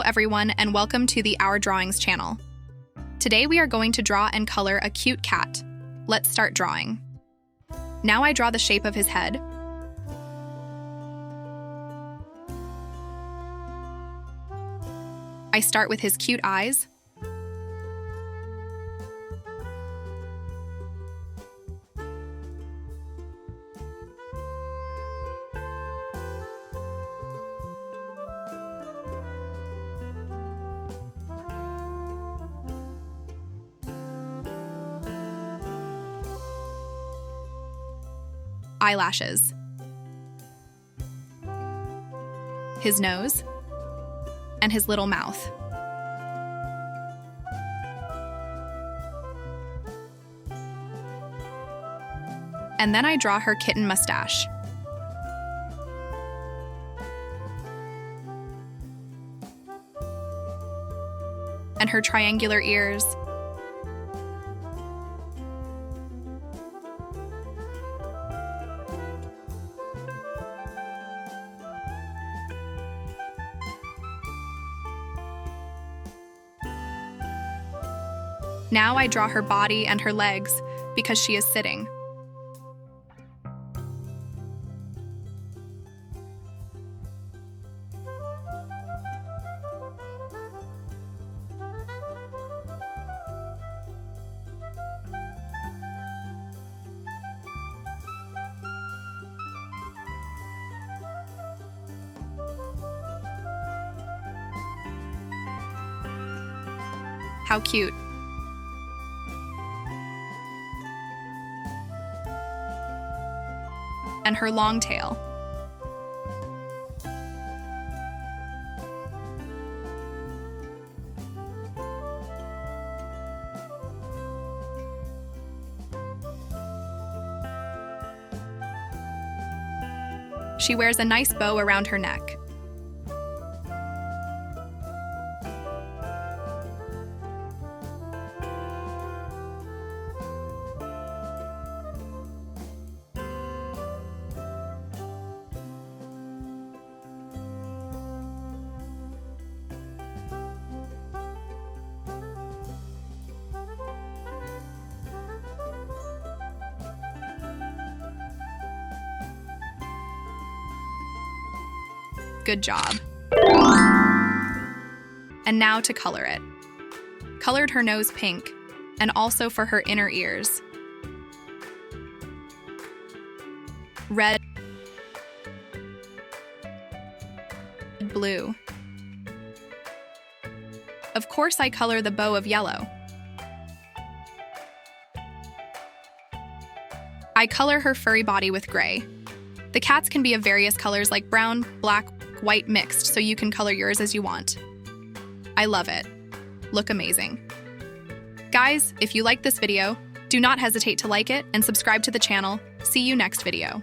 everyone, and welcome to the Our Drawings channel. Today we are going to draw and color a cute cat. Let's start drawing. Now I draw the shape of his head. I start with his cute eyes. Eyelashes, his nose, and his little mouth. And then I draw her kitten mustache. And her triangular ears. Now I draw her body and her legs because she is sitting. How cute. And her long tail. She wears a nice bow around her neck. Good job. And now to color it. Colored her nose pink, and also for her inner ears. Red, blue. Of course, I color the bow of yellow. I color her furry body with gray. The cats can be of various colors like brown, black, white mixed, so you can color yours as you want. I love it. Look amazing. Guys, if you like this video, do not hesitate to like it and subscribe to the channel. See you next video.